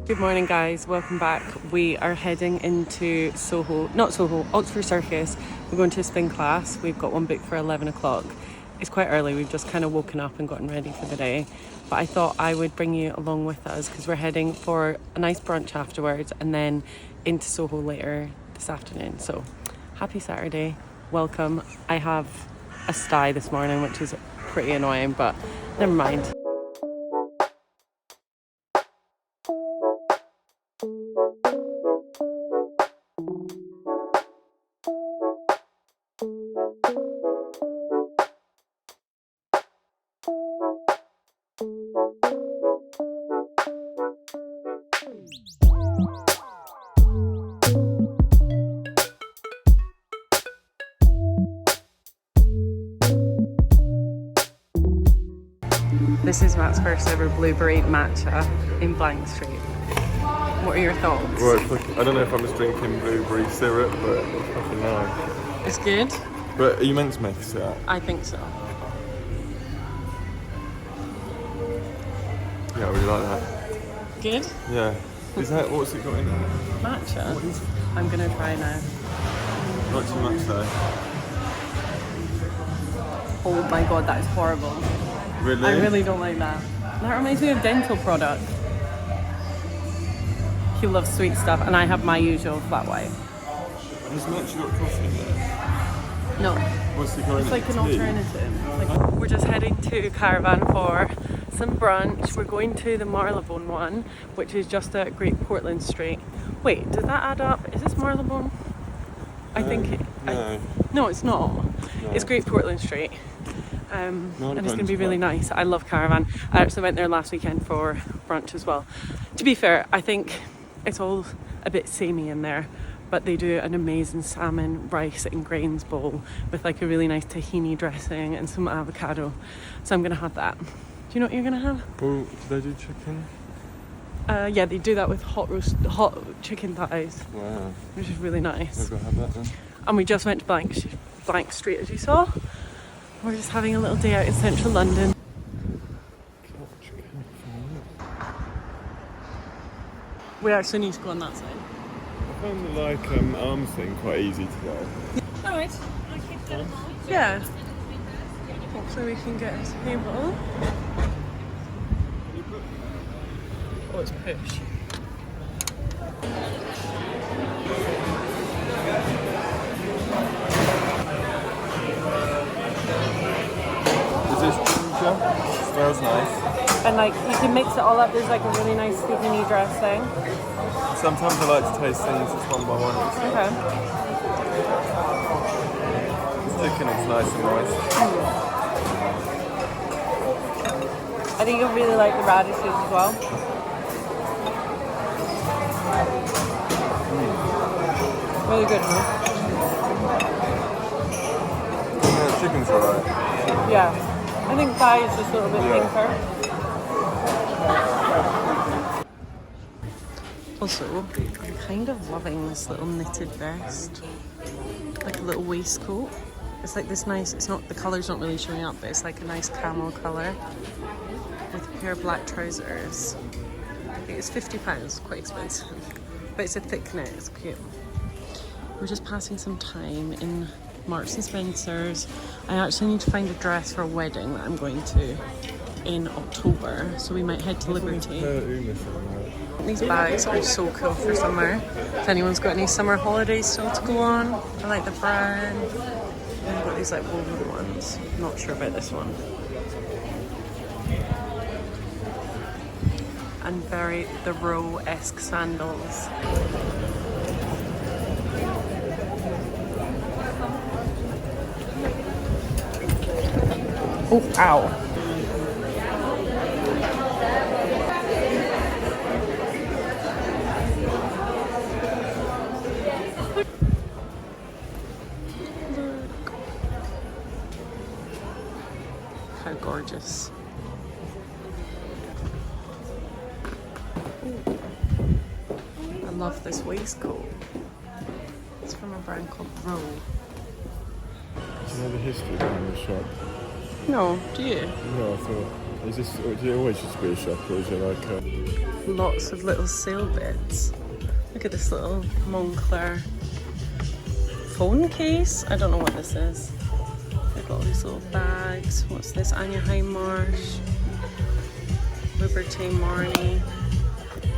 Good morning guys, welcome back. We are heading into Soho, not Soho, Oxford Circus. We're going to a spin class. We've got one booked for 11 o'clock. It's quite early, we've just kind of woken up and gotten ready for the day. But I thought I would bring you along with us because we're heading for a nice brunch afterwards and then into Soho later this afternoon. So happy Saturday, welcome. I have a sty this morning which is pretty annoying, but never mind. This is Matt's first ever blueberry matcha in Blank Street. What are your thoughts? Well, I don't know if I'm just drinking blueberry syrup, but it's fucking nice. It's good? But are you meant to make a syrup? I think so. Yeah, I really like that. Good? Yeah. Is that, what's it got in it? Matcha? What is it? I'm gonna try now. Not too much though. Oh my god, that is horrible. Really? I really don't like that. That reminds me of dental product. He loves sweet stuff and I have my usual flat white. Has Match got coffee in there? No. What's it got in it? It's like an Tea? alternative. We're just heading to Caravan for some brunch. We're going to the Marylebone one, which is just at Great Portland Street. Wait, does that add up? Is this Marylebone? I think it... No. No, it's not. No. It's Great Portland Street. And it's going to be really nice. I love Caravan. I actually went there last weekend for brunch as well. To be fair, I think it's all a bit samey in there, but they do an amazing salmon, rice and grains bowl with like a really nice tahini dressing and some avocado. So I'm going to have that. Do you know what you're going to have? Oh, do they do chicken? Yeah, they do that with hot chicken thighs. Wow. Which is really nice. I'll go have that then. And we just went to Blank Street, as you saw. We're just having a little day out in central London. We actually need to go on that side. I found the arms thing quite easy to go. Alright. Yeah. Hopefully we can get a table. Oh, it's push. Is this ginger? Smells nice. And like you can mix it all up. There's like a really nice tahini dressing. Sometimes I like to taste things just one by one. Okay. This chicken is nice and moist. I think you'll really like the radishes as well. Really good, huh? Yeah, chicken's alright. Yeah. I think thigh is just a little bit pinker. Also, I'm kind of loving this little knitted vest. Like a little waistcoat. It's like this nice, it's not, the colour's not really showing up, but it's like a nice camel colour with a pair of black trousers. It's £50, quite expensive. But it's a thick knit, it's cute. We're just passing some time in Marks and Spencer's. I actually need to find a dress for a wedding that I'm going to in October, so we might head to Liberty. These bags are so cool for summer. If anyone's got any summer holidays still to go on, I like the brand. And I've got these like woven ones. Not sure about this one. And very the Row-esque sandals. Oh, ow. How gorgeous. I love this waistcoat. It's from a brand called Row. Do you know the history behind the shop? No, do you? No, I thought. Is it always just be a shop, or is it like a... Lots of little sale bits. Look at this little Moncler phone case. I don't know what this is. They've got all these little bags. What's this? Anya Marsh, Liberté Marnie.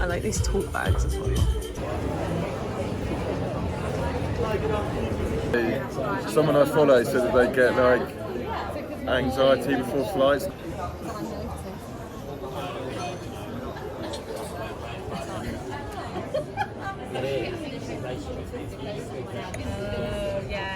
I like these tote bags as well. Someone I follow said that they get like anxiety before flights. Yeah.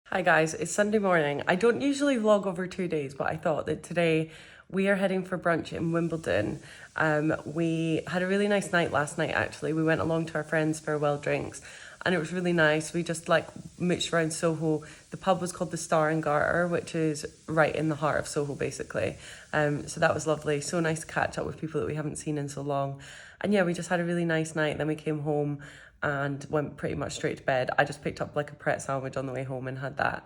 Hi guys, it's Sunday morning. I don't usually vlog over 2 days, but I thought that today we are heading for brunch in Wimbledon. We had a really nice night last night actually. We went along to our friends' farewell drinks and it was really nice. We just like mooched around Soho. The pub was called the Star and Garter, which is right in the heart of Soho basically. So that was lovely. So nice to catch up with people that we haven't seen in so long. And yeah, we just had a really nice night. Then we came home and went pretty much straight to bed. I just picked up like a Pret sandwich on the way home and had that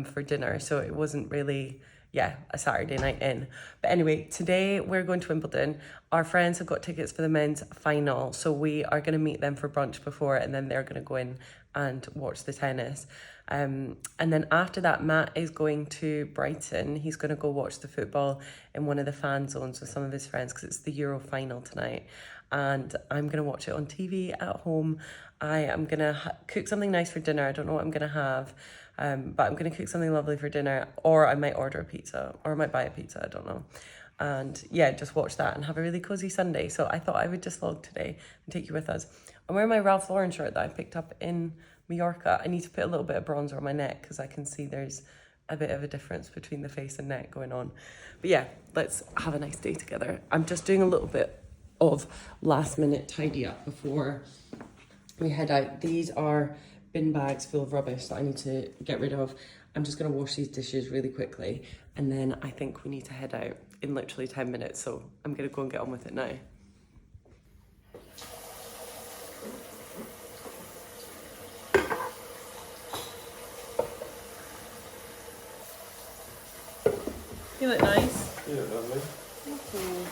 for dinner. So it wasn't really, a Saturday night in. But anyway, today we're going to Wimbledon. Our friends have got tickets for the men's final. So we are going to meet them for brunch before and then they're going to go in and watch the tennis. And then after that, Matt is going to Brighton. He's going to go watch the football in one of the fan zones with some of his friends because it's the Euro final tonight. And I'm going to watch it on TV at home. I am going to cook something nice for dinner. I don't know what I'm going to have, but I'm going to cook something lovely for dinner, or I might order a pizza, or I might buy a pizza, I don't know. And yeah, just watch that and have a really cozy Sunday. So I thought I would just vlog today and take you with us. I'm wearing my Ralph Lauren shirt that I picked up in Mallorca. I need to put a little bit of bronzer on my neck because I can see there's a bit of a difference between the face and neck going on. But yeah, let's have a nice day together. I'm just doing a little bit of last minute tidy up before we head out. These are bin bags full of rubbish that I need to get rid of. I'm just going to wash these dishes really quickly and then I think we need to head out in literally 10 minutes. So I'm going to go and get on with it now. You look nice. Yeah, lovely. Thank you.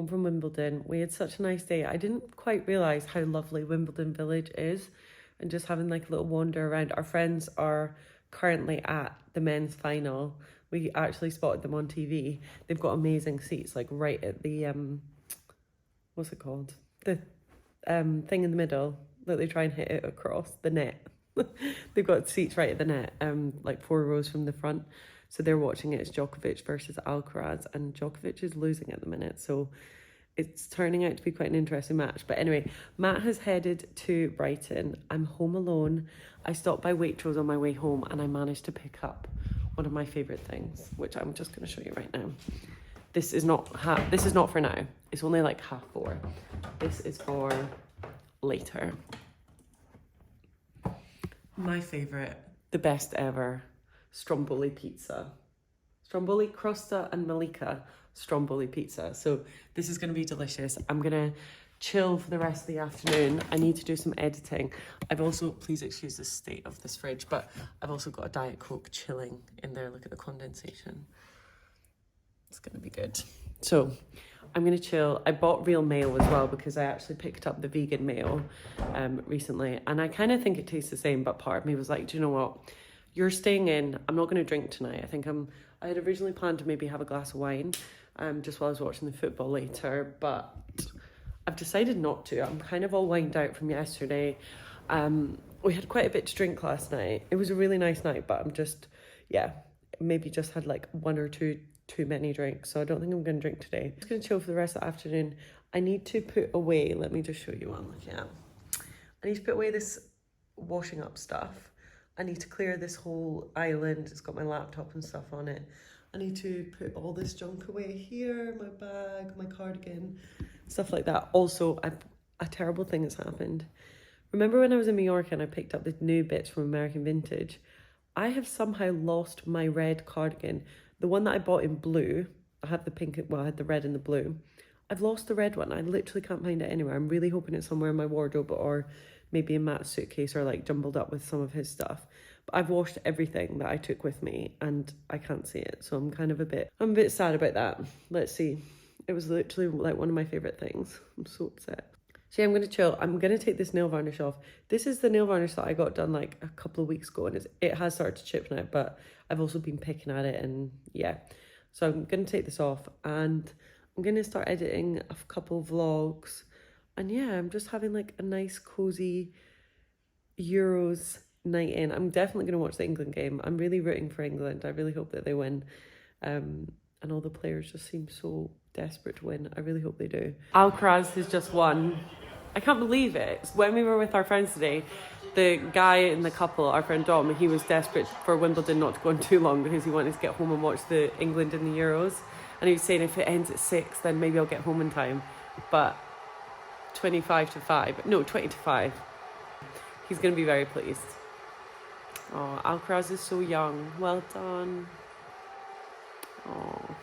From Wimbledon. We had such a nice day. I didn't quite realise how lovely Wimbledon Village is and just having like a little wander around. Our friends are currently at the men's final. We actually spotted them on TV. They've got amazing seats like right at the what's it called? The thing in the middle that they try and hit it across the net. They've got seats right at the net, like 4 rows from the front. So they're watching it. It's Djokovic versus Alcaraz, and Djokovic is losing at the minute. So it's turning out to be quite an interesting match. But anyway, Matt has headed to Brighton. I'm home alone. I stopped by Waitrose on my way home and I managed to pick up one of my favourite things, which I'm just going to show you right now. This is not for now. It's only like 4:30. This is for later. My favourite, the best ever, Stromboli pizza. Stromboli, Crosta and Malika Stromboli pizza. So this is going to be delicious. I'm going to chill for the rest of the afternoon. I need to do some editing. I've also, please excuse the state of this fridge, but I've also got a Diet Coke chilling in there. Look at the condensation. It's going to be good. So I'm going to chill. I bought real mayo as well because I actually picked up the vegan mayo recently. And I kind of think it tastes the same, but part of me was like, do you know what? You're staying in. I'm not going to drink tonight. I had originally planned to maybe have a glass of wine just while I was watching the football later, but I've decided not to. I'm kind of all winded out from yesterday. We had quite a bit to drink last night. It was a really nice night, but I'm just, yeah, maybe just had like one or two too many drinks. So I don't think I'm going to drink today. I'm just going to chill for the rest of the afternoon. I need to put away, let me just show you what I'm looking at. I need to put away this washing up stuff. I need to clear this whole island. It's got my laptop and stuff on it. I need to put all this junk away here, my bag, my cardigan, stuff like that. Also, a terrible thing has happened. Remember when I was in Mallorca and I picked up the new bits from American Vintage? I have somehow lost my red cardigan. The one that I bought in blue. I have the pink, well, I had the red and the blue. I've lost the red one. I literally can't find it anywhere. I'm really hoping it's somewhere in my wardrobe or maybe in Matt's suitcase or like jumbled up with some of his stuff. But I've washed everything that I took with me and I can't see it. So I'm a bit sad about that. Let's see. It was literally like one of my favorite things. I'm so upset. So yeah, I'm going to chill. I'm going to take this nail varnish off. This is the nail varnish that I got done like a couple of weeks ago and it has started to chip now, but I've also been picking at it and yeah. So I'm going to take this off and I'm going to start editing a couple vlogs. And yeah, I'm just having like a nice cozy Euros night in. I'm definitely going to watch the England game. I'm really rooting for England. I really hope that they win. And all the players just seem so desperate to win. I really hope they do. Alcaraz has just won. I can't believe it. When we were with our friends today, the guy in the couple, our friend Dom, he was desperate for Wimbledon not to go on too long because he wanted to get home and watch the England in the Euros. And he was saying if it ends at 6, then maybe I'll get home in time. But 20 to 5. He's going to be very pleased. Oh, Alcaraz is so young. Well done. Oh.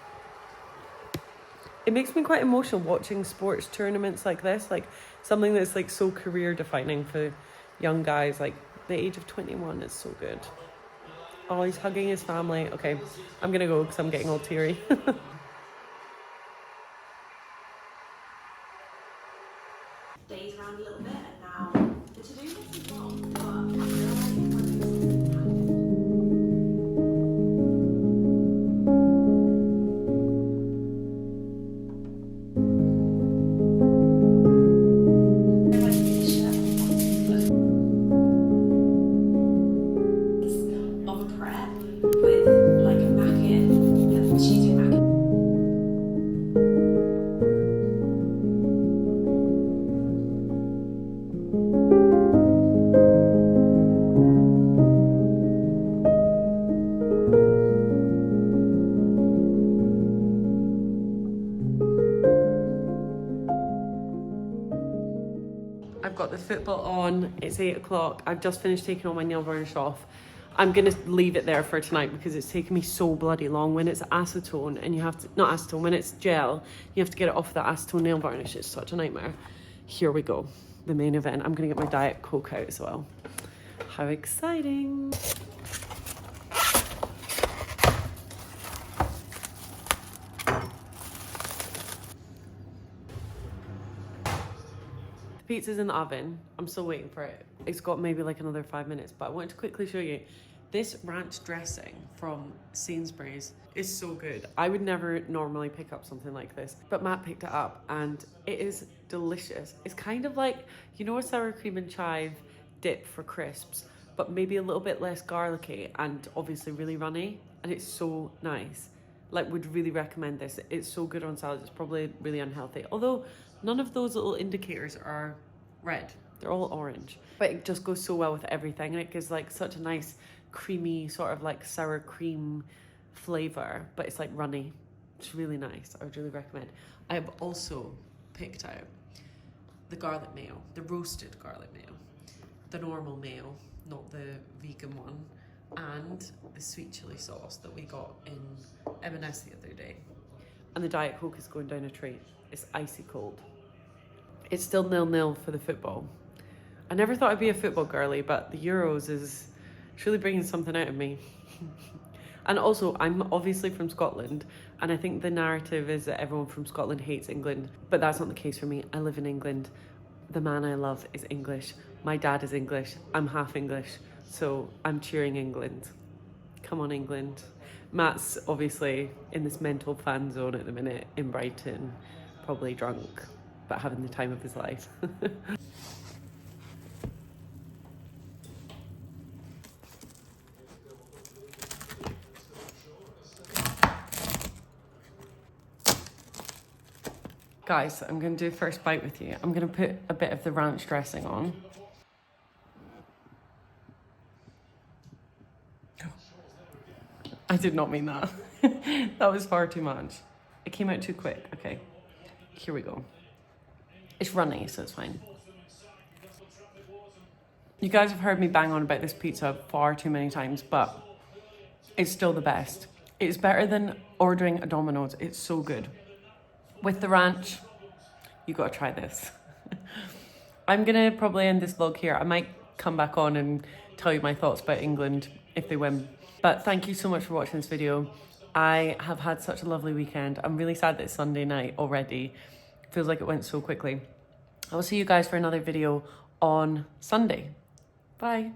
It makes me quite emotional watching sports tournaments like this, like something that's like so career defining for young guys. Like the age of 21 is so good. Oh, he's hugging his family. Okay, I'm gonna go because I'm getting all teary. Days around a little bit and now the to-do list is long, but I feel like of prep with like a macking, she's doing macking. I've got the football on, it's 8 o'clock. I've just finished taking all my nail varnish off. I'm gonna leave it there for tonight because it's taken me so bloody long. When it's acetone and you have to, not acetone, when it's gel, you have to get it off the acetone nail varnish. It's such a nightmare. Here we go, the main event. I'm gonna get my Diet Coke out as well. How exciting. Pizza's in the oven. I'm still waiting for it. It's got maybe like another 5 minutes, but I wanted to quickly show you. This ranch dressing from Sainsbury's is so good. I would never normally pick up something like this, but Matt picked it up and it is delicious. It's kind of like, you know, a sour cream and chive dip for crisps, but maybe a little bit less garlicky and obviously really runny. And it's so nice. Like, would really recommend this. It's so good on salads. It's probably really unhealthy. Although none of those little indicators are red. They're all orange. But it just goes so well with everything. And it gives like such a nice creamy sort of like sour cream flavor, but it's like runny. It's really nice. I would really recommend. I have also picked out the garlic mayo, the roasted garlic mayo, the normal mayo, not the vegan one, and the sweet chili sauce that we got in M&S the other day. And the Diet Coke is going down a treat. It's icy cold. It's still 0-0 for the football. I never thought I'd be a football girly, but the Euros is truly bringing something out of me. And also, I'm obviously from Scotland, and I think the narrative is that everyone from Scotland hates England, but that's not the case for me. I live in England. The man I love is English. My dad is English. I'm half English, so I'm cheering England. Come on, England. Matt's obviously in this mental fan zone at the minute in Brighton, probably drunk. but having the time of his life. Guys, I'm gonna do a first bite with you. I'm gonna put a bit of the ranch dressing on. I did not mean that. That was far too much. It came out too quick. Okay, here we go. It's runny, so it's fine. You guys have heard me bang on about this pizza far too many times, but it's still the best. It's better than ordering a Domino's. It's so good. With the ranch, you gotta try this. I'm gonna probably end this vlog here. I might come back on and tell you my thoughts about England if they win. But thank you so much for watching this video. I have had such a lovely weekend. I'm really sad that it's Sunday night already. Feels like it went so quickly. I will see you guys for another video on Sunday. Bye.